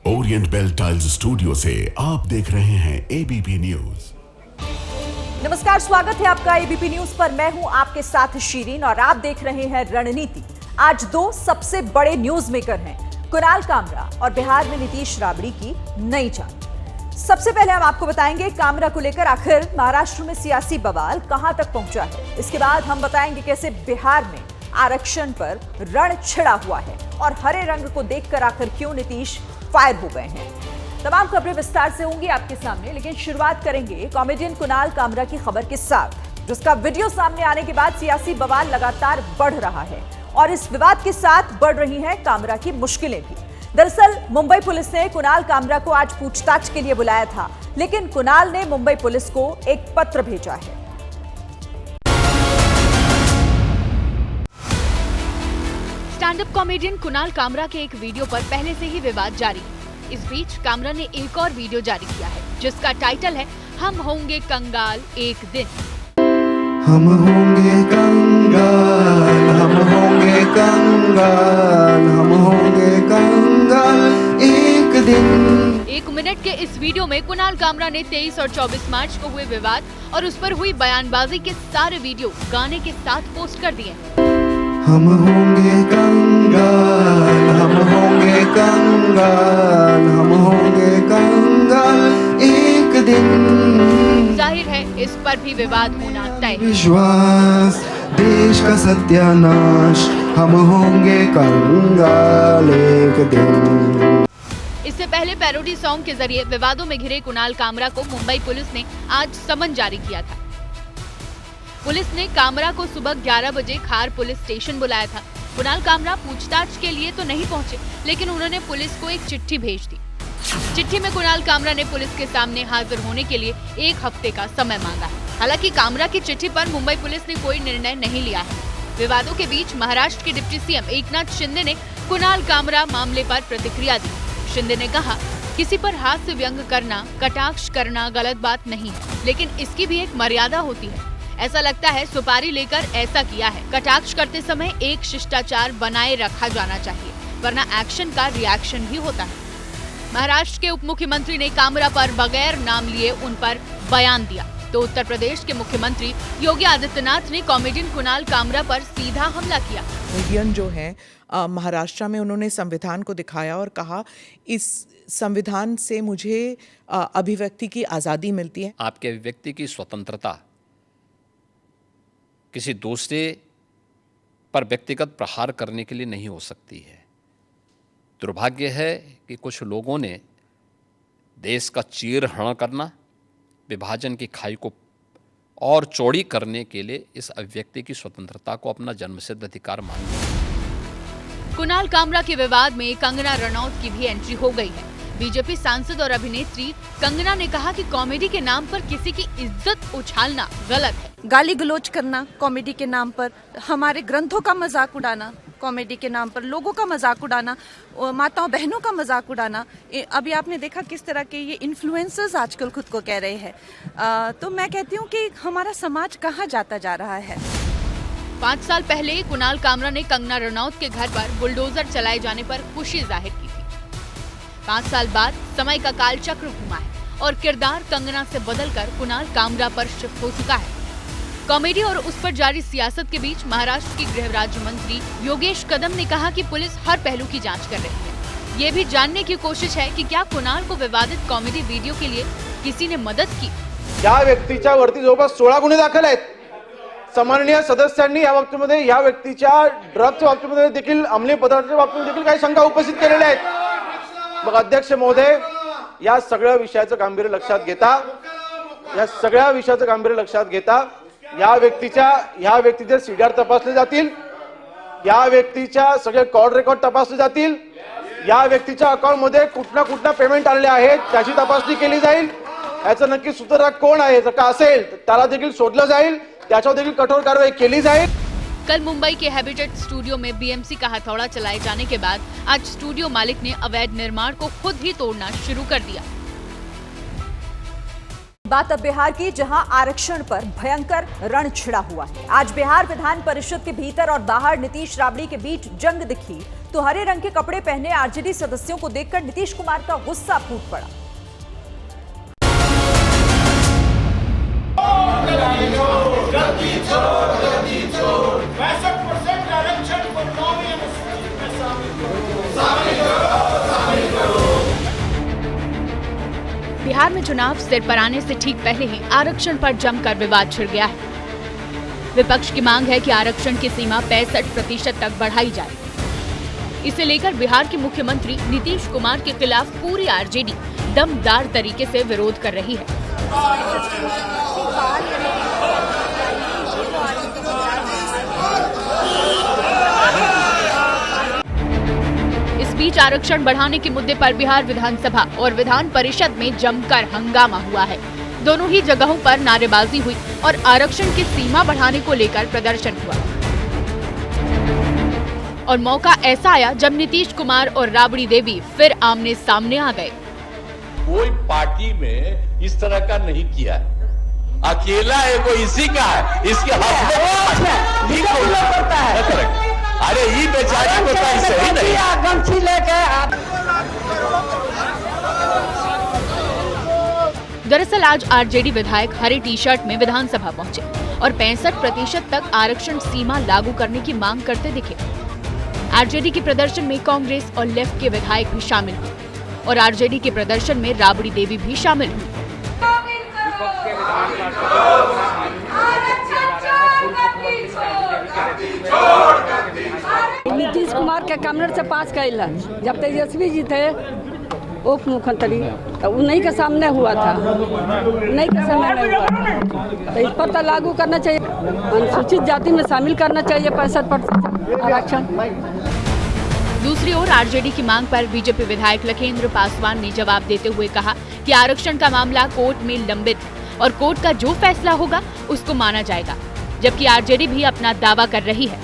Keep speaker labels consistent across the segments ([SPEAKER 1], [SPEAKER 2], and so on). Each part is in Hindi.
[SPEAKER 1] ओरिएंट बेल टाइल्स स्टूडियो से आप देख रहे हैं एबीपी न्यूज।
[SPEAKER 2] नमस्कार, स्वागत है आपका एबीपी न्यूज पर। मैं हूं आपके साथ शीरीन और आप देख रहे हैं रणनीति। आज दो सबसे बड़े न्यूज मेकर हैं, कुणाल कामरा और बिहार में नीतीश राबड़ी की नई चाल। सबसे पहले हम आपको बताएंगे कामरा को लेकर आखिर महाराष्ट्र में सियासी बवाल कहां तक पहुंचा है। इसके बाद हम बताएंगे कैसे बिहार में आरक्षण पर रण छिड़ा हुआ है और हरे रंग को देखकर आखिर क्यों नीतीश फायर हो गए हैं। तमाम खबरें विस्तार से होंगी आपके सामने, लेकिन शुरुआत करेंगे कॉमेडियन कुणाल कामरा की खबर के साथ, जिसका वीडियो सामने आने के बाद सियासी बवाल लगातार बढ़ रहा है और इस विवाद के साथ बढ़ रही हैं कामरा की मुश्किलें भी। दरअसल मुंबई पुलिस ने कुणाल कामरा को आज पूछताछ के लिए बुलाया था, लेकिन कुणाल ने मुंबई पुलिस को एक पत्र भेजा है।
[SPEAKER 3] Stand up comedian Kunal Kamra के एक वीडियो पर पहले से ही विवाद जारी है। इस बीच कामरा ने एक और वीडियो जारी किया है, जिसका टाइटल है हम होंगे कंगाल एक दिन।
[SPEAKER 4] हम होंगे कंगाल, हम होंगे कंगाल, हम होंगे कंगाल एक दिन।
[SPEAKER 3] 1 मिनट के इस वीडियो में कुणाल कामरा ने 23 और 24 मार्च को हुए विवाद और उस पर हुई बयानबाजी के सारे वीडियो गाने के साथ पोस्ट कर दिए।
[SPEAKER 4] हम होंगे कंगाल, हम होंगे कंगाल, हम होंगे कंगाल एक दिन।
[SPEAKER 3] जाहिर है इस पर भी विवाद होना तय।
[SPEAKER 4] विश्वास देश का सत्यानाश, हम होंगे कंगाल एक दिन।
[SPEAKER 3] इससे पहले पैरोडी सॉन्ग के जरिए विवादों में घिरे कुणाल कामरा को मुंबई पुलिस ने आज समन जारी किया था। पुलिस ने कामरा को सुबह 11 बजे खार पुलिस स्टेशन बुलाया था। कुणाल कामरा पूछताछ के लिए तो नहीं पहुंचे, लेकिन उन्होंने पुलिस को एक चिट्ठी भेज दी। चिट्ठी में कुणाल कामरा ने पुलिस के सामने हाजिर होने के लिए 1 हफ्ते का समय मांगा है। हालांकि कामरा की चिट्ठी पर मुंबई पुलिस ने कोई निर्णय नहीं लिया है। विवादों के बीच महाराष्ट्र के डिप्टी सीएम एकनाथ शिंदे ने कुणाल कामरा मामले पर प्रतिक्रिया दी। शिंदे ने कहा, किसी पर हास्य व्यंग करना, कटाक्ष करना गलत बात नहीं है, लेकिन इसकी भी एक मर्यादा होती है। ऐसा लगता है सुपारी लेकर ऐसा किया है। कटाक्ष करते समय एक शिष्टाचार बनाए रखा जाना चाहिए, वरना एक्शन का रिएक्शन भी होता है। महाराष्ट्र के उप मुख्यमंत्री ने कामरा पर बगैर नाम लिए उन पर बयान दिया, तो उत्तर प्रदेश के मुख्यमंत्री योगी आदित्यनाथ ने कॉमेडियन कुणाल कामरा पर सीधा हमला किया।
[SPEAKER 5] कॉमेडियन जो है महाराष्ट्र में उन्होंने संविधान को दिखाया और कहा इस संविधान से मुझे अभिव्यक्ति की आज़ादी मिलती है।
[SPEAKER 6] आपके अभिव्यक्ति की स्वतंत्रता किसी दूसरे पर व्यक्तिगत प्रहार करने के लिए नहीं हो सकती है। दुर्भाग्य है कि कुछ लोगों ने देश का चीरहरण करना, विभाजन की खाई को और चौड़ी करने के लिए इस अभिव्यक्ति की स्वतंत्रता को अपना जन्मसिद्ध अधिकार मान लिया।
[SPEAKER 3] कुणाल कामरा के विवाद में कंगना रनौत की भी एंट्री हो गई है। बीजेपी सांसद और अभिनेत्री कंगना ने कहा कि कॉमेडी के नाम पर किसी की इज्जत उछालना गलत है।
[SPEAKER 7] गाली गलौज करना कॉमेडी के नाम पर, हमारे ग्रंथों का मजाक उड़ाना कॉमेडी के नाम पर, लोगों का मजाक उड़ाना, माताओं बहनों का मजाक उड़ाना। अभी आपने देखा किस तरह के ये इन्फ्लुएंसर्स आजकल खुद को कह रहे हैं। तो मैं कहती हूँ कि हमारा समाज कहाँ जाता जा रहा है।
[SPEAKER 3] 5 साल पहले कुणाल कामरा ने कंगना रनौत के घर पर बुलडोजर चलाए जाने पर खुशी जाहिर की थी। 5 साल बाद समय का काल चक्र घुमा है और किरदार कंगना से बदलकर कुणाल कामरा पर शिफ्ट हो चुका है। कॉमेडी और उस पर जारी सियासत के बीच महाराष्ट्र के गृह राज्य मंत्री योगेश कदम ने कहा कि पुलिस हर पहलू की जांच कर रही है। ये भी जानने की कोशिश है कि क्या कुणाल को विवादित कॉमेडी वीडियो के लिए किसी ने मदद की।
[SPEAKER 8] या व्यक्तीच्या वरती जवळपास 16 गुन्हे दाखल आहेत। सन्माननीय सदस्यांनी या बाबतीमध्ये या व्यक्तीच्या ड्रग्सच्या बाबतीमध्ये देखील अंमली पदार्थाच्या बाबतीमध्ये देखील काही शंका उपस्थित केलेल्या आहेत। मग अध्यक्ष महोदय, या सगळ्या विषयाचं गांभीर्य लक्षात घेता या व्यक्तीचे सीडीआर तपासले जातील, या व्यक्तीच्या सगळे कॉल रेकॉर्ड तपासले जातील, या व्यक्तीच्या अकाउंट मध्ये कुठना पेमेंट आलेले आहेत त्याची तपासणी केली जाईल। याचं नक्की सूत्रधार कोण आहे, जर का असेल तर त्याला देखील शोधलं जाईल, त्याच्यावर देखील कठोर कारवाई केली जाईल।
[SPEAKER 3] कल मुंबई के हैबिटेट स्टूडियो में बीएमसी का हथौड़ा चलाए जाने के बाद आज स्टूडियो मालिक ने अवैध निर्माण को खुद ही तोड़ना शुरू कर दिया।
[SPEAKER 2] बात अब बिहार की, जहां आरक्षण पर भयंकर रण छिड़ा हुआ है। आज बिहार विधान परिषद के भीतर और बाहर नीतीश राबड़ी के बीच जंग दिखी तो हरे रंग के कपड़े पहने आरजेडी सदस्यों को देखकर नीतीश कुमार का गुस्सा फूट पड़ा।
[SPEAKER 3] बिहार में चुनाव सिर पर आने से ठीक पहले ही आरक्षण पर जमकर विवाद छिड़ गया है। विपक्ष की मांग है कि आरक्षण की सीमा 65% तक बढ़ाई जाए। इसे लेकर बिहार के मुख्यमंत्री नीतीश कुमार के खिलाफ पूरी आरजेडी दमदार तरीके से विरोध कर रही है। इस बीच आरक्षण बढ़ाने के मुद्दे पर बिहार विधानसभा और विधान परिषद में जमकर हंगामा हुआ है। दोनों ही जगहों पर नारेबाजी हुई और आरक्षण की सीमा बढ़ाने को लेकर प्रदर्शन हुआ। और मौका ऐसा आया जब नीतीश कुमार और राबड़ी देवी फिर आमने सामने आ गए।
[SPEAKER 9] कोई पार्टी में इस तरह का नहीं किया है, अकेला है वो इसी का है, इसके अरे ये बेचारी को सही नहीं लेके।
[SPEAKER 3] दरअसल आज आरजेडी विधायक हरे टी शर्ट में विधानसभा पहुंचे और 65% तक आरक्षण सीमा लागू करने की मांग करते दिखे। आरजेडी के प्रदर्शन में कांग्रेस और लेफ्ट के विधायक भी शामिल हुए और आरजेडी के प्रदर्शन में राबड़ी देवी भी शामिल हुई।
[SPEAKER 10] नीतीश कुमार के कैबिनेट से पास कैला, जब तेजस्वी जी थे उप मुख्यमंत्री तो उन्हीं के सामने हुआ था, उन्हीं के समय में हुआ था। तो इस पर तो लागू करना चाहिए, अनुसूचित जाति में शामिल करना चाहिए 65% आरक्षण।
[SPEAKER 3] दूसरी ओर आरजेडी की मांग पर बीजेपी विधायक लखेंद्र पासवान ने जवाब देते हुए कहा कि आरक्षण का मामला कोर्ट में लंबित है और कोर्ट का जो फैसला होगा उसको माना जाएगा, जबकि आरजेडी भी अपना दावा कर रही है।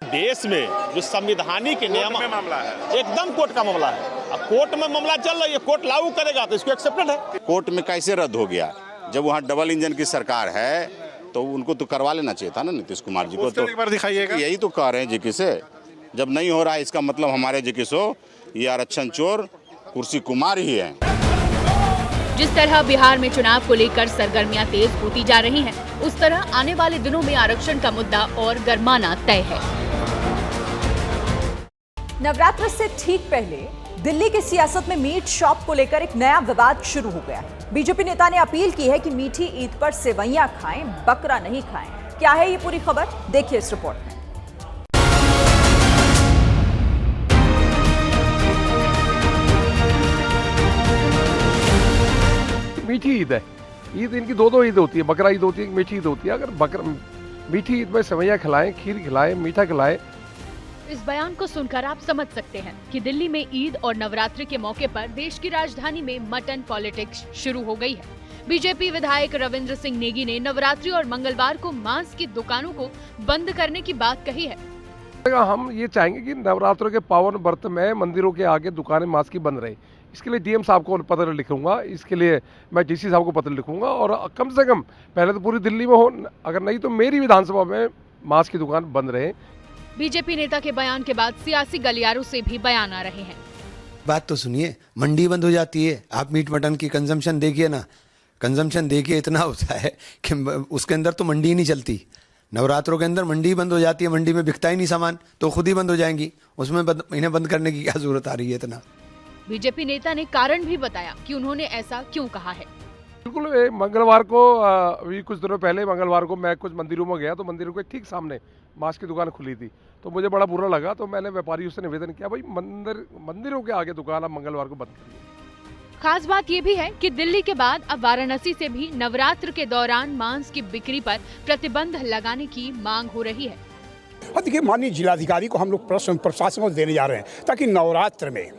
[SPEAKER 11] देश में जो संवैधानिक नियम मामला है, एकदम कोर्ट का मामला है। अब कोर्ट में मामला चल रहा है, कोर्ट लागू करेगा तो इसको एक्सेप्टेड है।
[SPEAKER 12] कोर्ट में कैसे रद्द हो गया? जब वहाँ डबल इंजन की सरकार है तो उनको तो करवा लेना चाहिए था ना नीतीश कुमार जी को। तो
[SPEAKER 11] एक बार दिखाइएगा।
[SPEAKER 12] यही तो कह रहे हैं जी से, जब नहीं हो रहा है इसका मतलब हमारे जी सो ये आरक्षण चोर कुर्सी कुमार ही है।
[SPEAKER 3] जिस तरह बिहार में चुनाव को लेकर सरगर्मियां तेज होती जा रही हैं, उस तरह आने वाले दिनों में आरक्षण का मुद्दा और गरमाना तय है।
[SPEAKER 2] नवरात्र से ठीक पहले दिल्ली की सियासत में मीट शॉप को लेकर एक नया विवाद शुरू हो गया है। बीजेपी नेता ने अपील की है कि मीठी ईद पर सेवैयां खाएं, बकरा नहीं खाएं। क्या है ये पूरी खबर, देखिए इस रिपोर्ट में।
[SPEAKER 13] मीठी ईद है, ईद इनकी दो ईद होती है, बकरा ईद होती है, मीठी ईद होती है। अगर मीठी ईद में सेवैयां खिलाएं, खीर खिलाएं, मीठा खिलाएं।
[SPEAKER 3] इस बयान को सुनकर आप समझ सकते हैं कि दिल्ली में ईद और नवरात्रि के मौके पर देश की राजधानी में मटन पॉलिटिक्स शुरू हो गई है। बीजेपी विधायक रविंद्र सिंह नेगी ने नवरात्रि और मंगलवार को मांस की दुकानों को बंद करने की बात कही है।
[SPEAKER 13] हम ये चाहेंगे कि नवरात्रों के पावन व्रत में मंदिरों के आगे दुकानें मांस की बंद रहे। इसके लिए डीएम साहब को पत्र लिखूंगा, इसके लिए मैं डीसी साहब को पत्र लिखूंगा और कम से कम पहले तो पूरी दिल्ली में हो, अगर नहीं तो मेरी विधानसभा में मांस की दुकान बंद रहे।
[SPEAKER 3] बीजेपी नेता के बयान के बाद सियासी गलियारों से भी बयान आ रहे हैं।
[SPEAKER 14] बात तो सुनिए, मंडी बंद हो जाती है, आप मीट मटन की कंजम्पशन देखिए ना, कंजम्पशन देखिए इतना होता है कि उसके अंदर तो मंडी ही नहीं चलती। नवरात्रों के अंदर मंडी बंद हो जाती है, मंडी में बिकता ही नहीं सामान, तो खुद ही बंद हो जाएंगी, उसमें इन्हें बंद करने की क्या जरूरत आ रही है इतना।
[SPEAKER 3] बीजेपी नेता ने कारण भी बताया कि उन्होंने ऐसा क्यों कहा है।
[SPEAKER 13] बिल्कुल, मंगलवार को अभी कुछ दिनों पहले मंगलवार को मैं कुछ मंदिरों में गया तो मंदिरों के ठीक सामने मांस की दुकान खुली थी, तो मुझे बड़ा बुरा लगा। तो मैंने व्यापारियों से निवेदन किया, भाई मंदिरों के आगे दुकान आप मंगलवार को बंद करिए।
[SPEAKER 3] खास बात ये भी है कि दिल्ली के बाद अब वाराणसी से भी नवरात्र के दौरान मांस की बिक्री पर प्रतिबंध लगाने की मांग हो रही है।
[SPEAKER 15] देखिए, माननीय जिलाधिकारी को हम लोग प्रशासन को देने जा रहे हैं ताकि नवरात्र में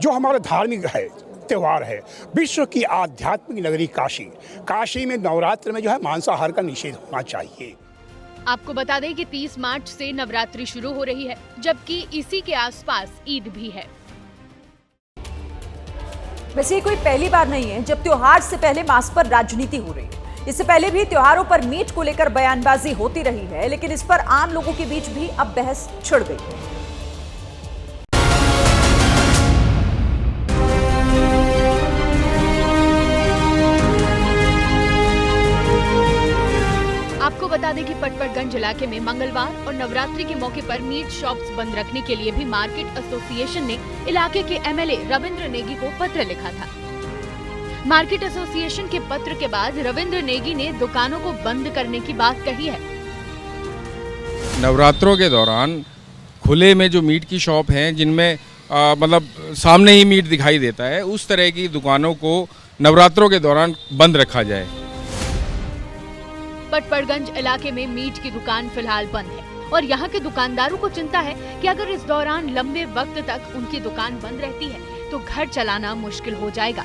[SPEAKER 15] जो हमारा धार्मिक है त्योहार है, विश्व की आध्यात्मिक नगरी काशी में नवरात्र में जो है मांसाहार का निषेध होना चाहिए।
[SPEAKER 3] आपको बता दें कि 30 मार्च से नवरात्रि शुरू हो रही है, जबकि इसी के आसपास ईद भी है।
[SPEAKER 2] वैसे ये कोई पहली बार नहीं है जब त्योहार से पहले मांस पर राजनीति हो रही है। इससे पहले भी त्योहारों पर मीट को लेकर बयानबाजी होती रही है, लेकिन इस पर आम लोगों के बीच भी अब बहस छिड़ गई है।
[SPEAKER 3] इलाके में मंगलवार और नवरात्रि के मौके पर मीट शॉप्स बंद रखने के लिए भी मार्केट एसोसिएशन ने इलाके के एमएलए रविंद्र नेगी को पत्र लिखा था। मार्केट एसोसिएशन के पत्र के बाद रविंद्र नेगी ने दुकानों को बंद करने की बात कही है।
[SPEAKER 16] नवरात्रों के दौरान खुले में जो मीट की शॉप हैं, जिनमें मतलब सामने ही मीट दिखाई देता है, उस तरह की दुकानों को नवरात्रों के दौरान बंद रखा जाए।
[SPEAKER 3] पटपड़गंज इलाके में मीट की दुकान फिलहाल बंद है और यहाँ के दुकानदारों को चिंता है कि अगर इस दौरान लंबे वक्त तक उनकी दुकान बंद रहती है तो घर चलाना मुश्किल हो जाएगा।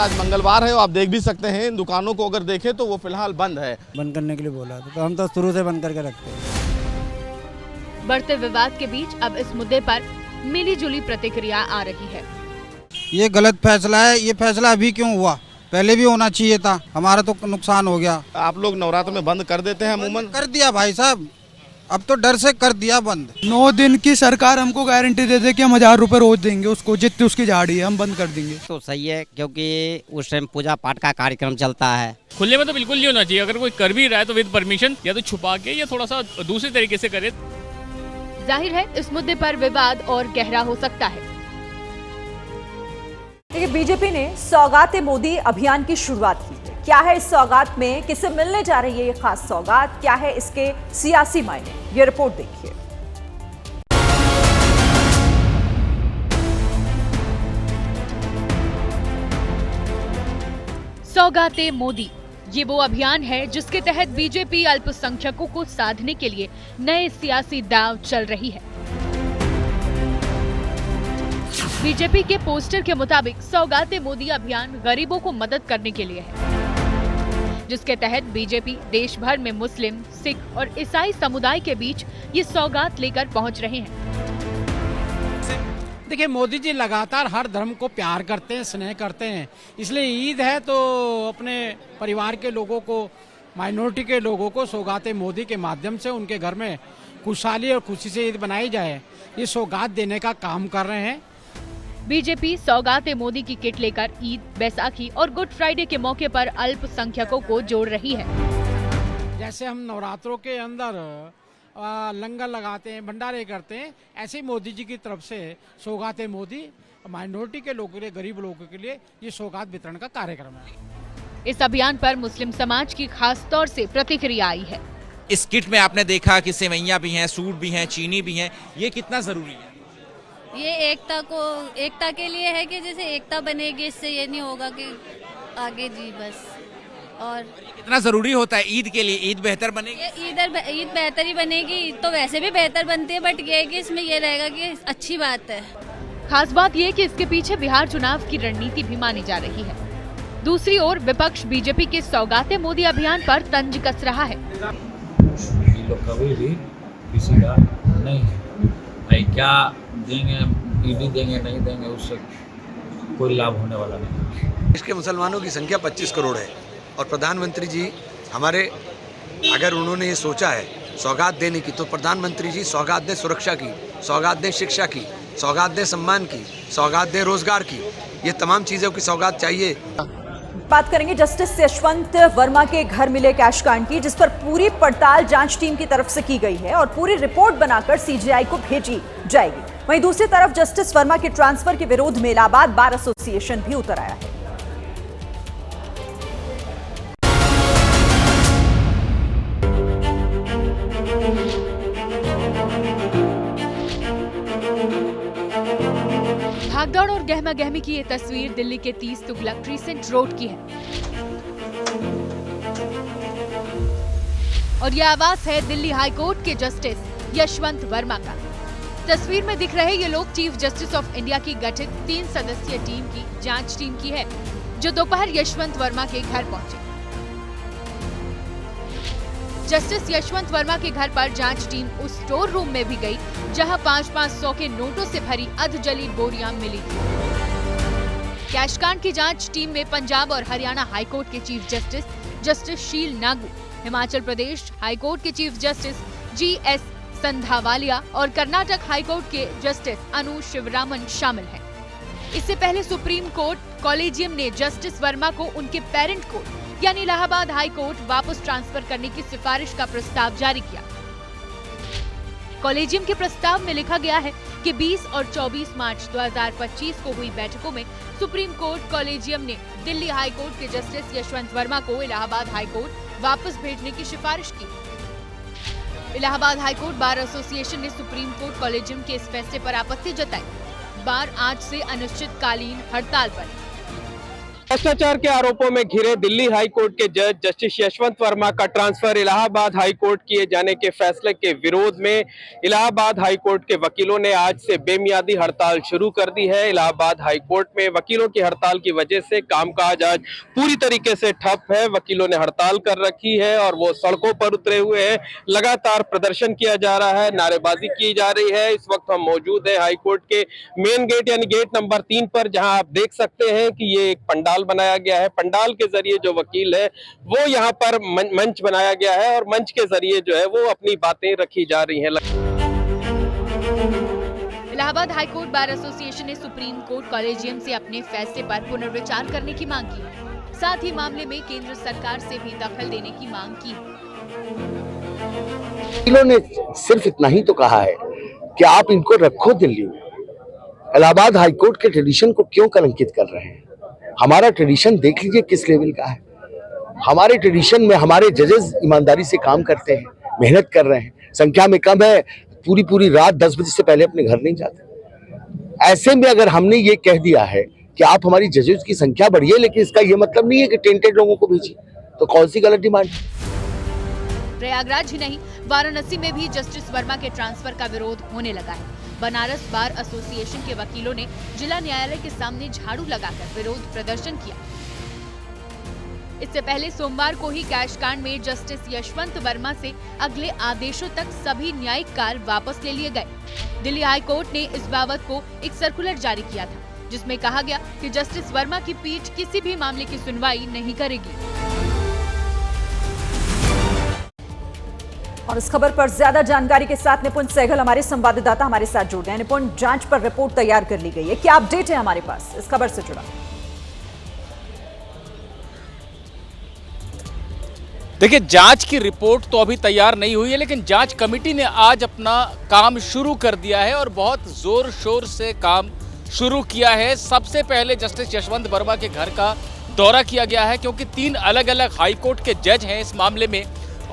[SPEAKER 17] आज मंगलवार है और आप देख भी सकते हैं इन दुकानों को, अगर देखें तो वो फिलहाल बंद है।
[SPEAKER 18] बंद करने के लिए बोला तो हम तो शुरू से बंद करके रखते हैं।
[SPEAKER 3] बढ़ते विवाद के बीच अब इस मुद्दे पर मिलीजुली प्रतिक्रिया आ रही है।
[SPEAKER 18] ये गलत फैसला है। ये फैसला अभी क्यों हुआ, पहले भी होना चाहिए था। हमारा तो नुकसान हो गया।
[SPEAKER 17] आप लोग नवरात्र में बंद कर देते हैं अमूमन?
[SPEAKER 18] कर दिया भाई साहब, अब तो डर से कर दिया बंद।
[SPEAKER 19] 9 दिन की सरकार हमको गारंटी दे दे कि हम 1000 रुपए रोज देंगे उसको, जितनी उसकी झाड़ी है हम बंद कर देंगे।
[SPEAKER 20] तो सही है, क्योंकि उस टाइम पूजा पाठ का कार्यक्रम चलता है।
[SPEAKER 21] खुले में तो बिल्कुल नहीं होना चाहिए। अगर कोई कर भी रहा है तो विद परमिशन, या तो छुपा के या थोड़ा सा दूसरे तरीके से करे।
[SPEAKER 3] जाहिर है इस मुद्दे पर विवाद और गहरा हो सकता है।
[SPEAKER 2] देखिए, बीजेपी ने सौगात मोदी अभियान की शुरुआत की है। क्या है इस सौगात में, किसे मिलने जा रही है ये खास सौगात, क्या है इसके सियासी मायने, ये रिपोर्ट देखिए।
[SPEAKER 3] सौगाते मोदी, ये वो अभियान है जिसके तहत बीजेपी अल्पसंख्यकों को साधने के लिए नए सियासी दांव चल रही है। बीजेपी के पोस्टर के मुताबिक सौगाते मोदी अभियान गरीबों को मदद करने के लिए है, जिसके तहत बीजेपी देश भर में मुस्लिम, सिख और ईसाई समुदाय के बीच ये सौगात लेकर पहुंच रहे हैं।
[SPEAKER 22] देखिए, मोदी जी लगातार हर धर्म को प्यार करते हैं, स्नेह करते हैं। इसलिए ईद है तो अपने परिवार के लोगों को, माइनॉरिटी के लोगों को सौगाते मोदी के माध्यम से उनके घर में खुशहाली और खुशी से ईद बनाई जाए, ये सौगात देने का काम कर रहे हैं।
[SPEAKER 3] बीजेपी सौगाते मोदी की किट लेकर ईद, बैसाखी और गुड फ्राइडे के मौके पर अल्पसंख्यकों को जोड़ रही है।
[SPEAKER 22] जैसे हम नवरात्रों के अंदर लंगर लगाते हैं, भंडारे करते हैं, ऐसे ही मोदी जी की तरफ से सौगाते मोदी माइनॉरिटी के लोगों के लिए, गरीब लोगों के लिए ये सौगात वितरण का कार्यक्रम है।
[SPEAKER 3] इस अभियान पर मुस्लिम समाज की खास तौर से प्रतिक्रिया आई है।
[SPEAKER 23] इस किट में आपने देखा कि सेवैयां भी हैं, सूट भी हैं, चीनी भी हैं, ये कितना जरूरी है?
[SPEAKER 24] ये एकता के लिए है कि जैसे एकता बनेगी, इससे ये नहीं होगा कि आगे जी बस। और
[SPEAKER 23] कितना जरूरी होता है ईद के लिए? ईद बेहतर बनेगी?
[SPEAKER 24] ईद बेहतर ही बनेगी। ईद तो वैसे भी बेहतर बनती है, बट ये है कि इसमें ये रहेगा कि अच्छी बात है।
[SPEAKER 3] खास बात ये कि इसके पीछे बिहार चुनाव की रणनीति भी मानी जा रही है। दूसरी ओर विपक्ष बीजेपी के सौगाते मोदी अभियान पर तंज कस रहा है।
[SPEAKER 25] ये लोग कभी भी किसी का नहीं है भाई, क्या देंगे, ईडी देंगे नहीं देंगे, उससे कोई लाभ होने वाला नहीं।
[SPEAKER 14] इसके मुसलमानों की संख्या 25 करोड़ है और प्रधानमंत्री जी हमारे, अगर उन्होंने ये सोचा है सौगात देने की, तो प्रधानमंत्री जी सौगात दें सुरक्षा की, सौगात दें शिक्षा की, सौगात दें सम्मान की, सौगात दें रोजगार की। ये तमाम चीज़ों की सौगात चाहिए।
[SPEAKER 2] बात करेंगे जस्टिस यशवंत वर्मा के घर मिले कैश कांड की, जिस पर पूरी पड़ताल जांच टीम की तरफ से की गई है और पूरी रिपोर्ट बनाकर सीजीआई को भेजी जाएगी। वहीं दूसरी तरफ जस्टिस वर्मा के ट्रांसफर के विरोध में इलाहाबाद बार एसोसिएशन भी उतर आया है।
[SPEAKER 3] भागदौड़ और गहमा गहमी की ये तस्वीर दिल्ली के 30 तुगलक क्रीसेंट रोड की है और यह आवास है दिल्ली हाईकोर्ट के जस्टिस यशवंत वर्मा का। तस्वीर में दिख रहे ये लोग चीफ जस्टिस ऑफ इंडिया की गठित 3 सदस्यीय टीम की जांच टीम की है, जो दोपहर यशवंत वर्मा के घर पहुंचे। जस्टिस यशवंत वर्मा के घर पर जांच टीम उस स्टोर रूम में भी गई, जहां 500 के नोटों से भरी अधजली बोरियां मिली थी। कैशकांड की जांच टीम में पंजाब और हरियाणा हाईकोर्ट के चीफ जस्टिस जस्टिस शील नागू, हिमाचल प्रदेश हाईकोर्ट के चीफ जस्टिस GS संधावालिया और कर्नाटक हाईकोर्ट के जस्टिस अनु शिवरामन शामिल हैं। इससे पहले सुप्रीम कोर्ट कॉलेजियम ने जस्टिस वर्मा को उनके पेरेंट कोर्ट यानी इलाहाबाद हाई कोर्ट वापस ट्रांसफर करने की सिफारिश का प्रस्ताव जारी किया। कॉलेजियम के प्रस्ताव में लिखा गया है कि 20 और 24 मार्च 2025 को हुई बैठकों में सुप्रीम कोर्ट कॉलेजियम ने दिल्ली हाई कोर्ट के जस्टिस यशवंत वर्मा को इलाहाबाद हाई कोर्ट वापस भेजने की सिफारिश की। Allahabad high court bar association ने सुप्रीम कोर्ट कॉलेजियम के इस फैसले पर आपत्ति जताई। बार आज से अनिश्चितकालीन हड़ताल पर।
[SPEAKER 1] भ्रष्टाचार के आरोपों में घिरे दिल्ली हाई कोर्ट के जज जस्टिस यशवंत वर्मा का ट्रांसफर इलाहाबाद हाई कोर्ट किए जाने के फैसले के विरोध में इलाहाबाद हाई कोर्ट के वकीलों ने आज से बेमियादी हड़ताल शुरू कर दी है। इलाहाबाद हाई कोर्ट में वकीलों की हड़ताल की वजह से कामकाज आज पूरी तरीके से ठप है। वकीलों ने हड़ताल कर रखी है और वो सड़कों पर उतरे हुए हैं। लगातार प्रदर्शन किया जा रहा है, नारेबाजी की जा रही है। इस वक्त हम मौजूद है हाई कोर्ट के मेन गेट यानी गेट नंबर 3 पर, जहां आप देख सकते हैं कि ये एक पंडाल बनाया गया है। पंडाल के जरिए जो वकील है वो यहाँ पर मंच बनाया गया है और मंच के जरिए जो है वो अपनी बातें रखी जा रही हैं।
[SPEAKER 3] Allahabad high court bar association ने सुप्रीम कोर्ट कॉलेजियम से अपने फैसले पर पुनर्विचार करने की मांग की। साथ ही मामले में केंद्र सरकार से भी दखल देने की मांग की।
[SPEAKER 4] वकीलों ने सिर्फ इतना ही तो कहा है कि आप इनको रखो दिल्ली में। इलाहाबाद हाई कोर्ट के ट्रेडिशन को क्यों कलंकित कर रहे हैं? हमारा ट्रेडिशन देख लीजिए किस लेवल का है। हमारे ट्रेडिशन में हमारे जजेस ईमानदारी से काम करते हैं, मेहनत कर रहे हैं, संख्या में कम है, पूरी रात 10 बजे से पहले अपने घर नहीं जाते। ऐसे में अगर हमने ये कह दिया है कि आप हमारी जजेस की संख्या बढ़िए, लेकिन इसका ये मतलब नहीं है कि टेंटेड लोगों को भेजिए, तो कौन सी गलत डिमांड?
[SPEAKER 3] प्रयागराज ही नहीं, वाराणसी में भी जस्टिस वर्मा के ट्रांसफर का विरोध होने लगा है। बनारस बार एसोसिएशन के वकीलों ने जिला न्यायालय के सामने झाड़ू लगाकर विरोध प्रदर्शन किया। इससे पहले सोमवार को ही कैश कांड में जस्टिस यशवंत वर्मा से अगले आदेशों तक सभी न्यायिक कार्य वापस ले लिए गए। दिल्ली हाई कोर्ट ने इस बाबत को एक सर्कुलर जारी किया था, जिसमें कहा गया कि जस्टिस वर्मा की पीठ किसी भी मामले की सुनवाई नहीं करेगी।
[SPEAKER 2] और इस खबर पर ज्यादा जानकारी के साथ निपुण सहगल हमारे संवाददाता हमारे साथ जुड़ गए हैं। निपुण, जांच पर रिपोर्ट तैयार कर ली गई है, क्या अपडेट है हमारे पास इस खबर से जुड़ा?
[SPEAKER 21] देखिए, जांच की रिपोर्ट तो अभी तैयार नहीं हुई है, लेकिन जांच कमेटी ने आज अपना काम शुरू कर दिया है और बहुत जोर शोर से काम शुरू किया है। सबसे पहले जस्टिस यशवंत वर्मा के घर का दौरा किया गया है, क्योंकि 3 अलग अलग हाई कोर्ट के जज हैं इस मामले में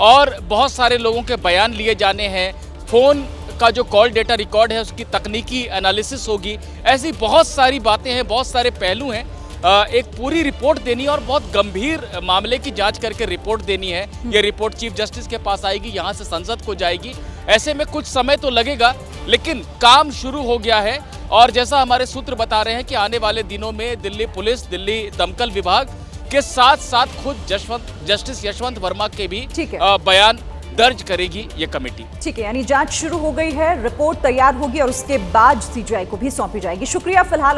[SPEAKER 21] और बहुत सारे लोगों के बयान लिए जाने हैं। फोन का जो कॉल डेटा रिकॉर्ड है उसकी तकनीकी एनालिसिस होगी। ऐसी बहुत सारी बातें हैं, बहुत सारे पहलू हैं। एक पूरी रिपोर्ट देनी है और बहुत गंभीर मामले की जांच करके रिपोर्ट देनी है। ये रिपोर्ट चीफ जस्टिस के पास आएगी, यहाँ से संसद को जाएगी। ऐसे में कुछ समय तो लगेगा, लेकिन काम शुरू हो गया है। और जैसा हमारे सूत्र बता रहे हैं कि आने वाले दिनों में दिल्ली पुलिस, दिल्ली दमकल विभाग के साथ साथ खुद जस्टिस यशवंत वर्मा के भी बयान दर्ज करेगी ये कमेटी।
[SPEAKER 2] ठीक है, यानी जांच शुरू हो गई है, रिपोर्ट तैयार होगी और उसके बाद सीजीआई को भी सौंपी जाएगी। शुक्रिया फिलहाल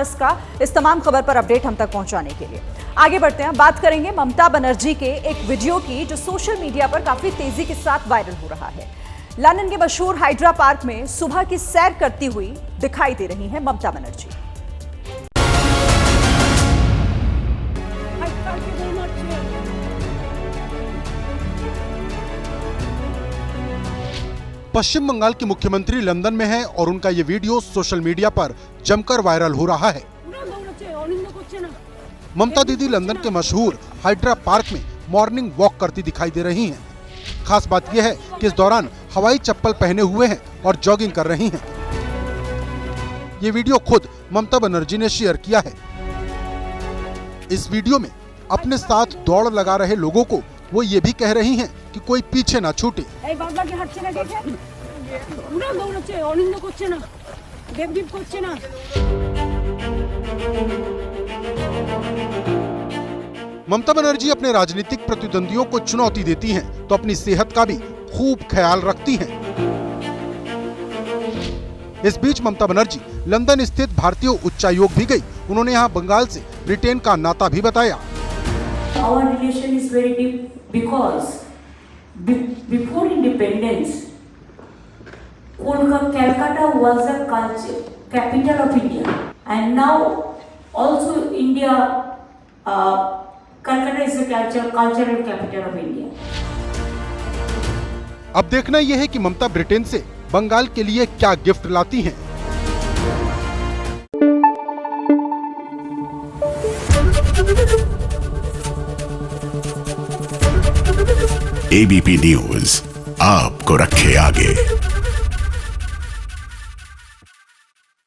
[SPEAKER 2] इस तमाम खबर पर अपडेट हम तक पहुंचाने के लिए। आगे बढ़ते हैं, बात करेंगे ममता बनर्जी के एक वीडियो की जो सोशल मीडिया पर काफी तेजी के साथ वायरल हो रहा है। लंदन के मशहूर हाइड्रा पार्क में सुबह की सैर करती हुई दिखाई दे रही है ममता बनर्जी।
[SPEAKER 5] पश्चिम बंगाल की मुख्यमंत्री लंदन में है और उनका ये वीडियो सोशल मीडिया पर जमकर वायरल हो रहा है। ममता दीदी लंदन के मशहूर हाइड्रा पार्क में मॉर्निंग वॉक करती दिखाई दे रही हैं। खास बात यह है कि इस दौरान हवाई चप्पल पहने हुए हैं और जॉगिंग कर रही हैं। ये वीडियो खुद ममता बनर्जी ने शेयर किया है। इस वीडियो में अपने साथ दौड़ लगा रहे लोगों को वो ये भी कह रही हैं कि कोई पीछे ना छूटे। ममता बनर्जी अपने राजनीतिक प्रतिद्वंदियों को चुनौती देती हैं, तो अपनी सेहत का भी खूब ख्याल रखती हैं। इस बीच ममता बनर्जी लंदन स्थित भारतीय उच्चायोग भी गई। उन्होंने यहाँ बंगाल से ब्रिटेन का नाता भी बताया।
[SPEAKER 6] Our relation is very deep because before independence, Calcutta was the capital of India, and now also India Calcutta is the cultural capital of India.
[SPEAKER 5] अब देखना यह है कि ममता ब्रिटेन से बंगाल के लिए क्या गिफ्ट लाती हैं।
[SPEAKER 7] ABP न्यूज आपको रखे आगे।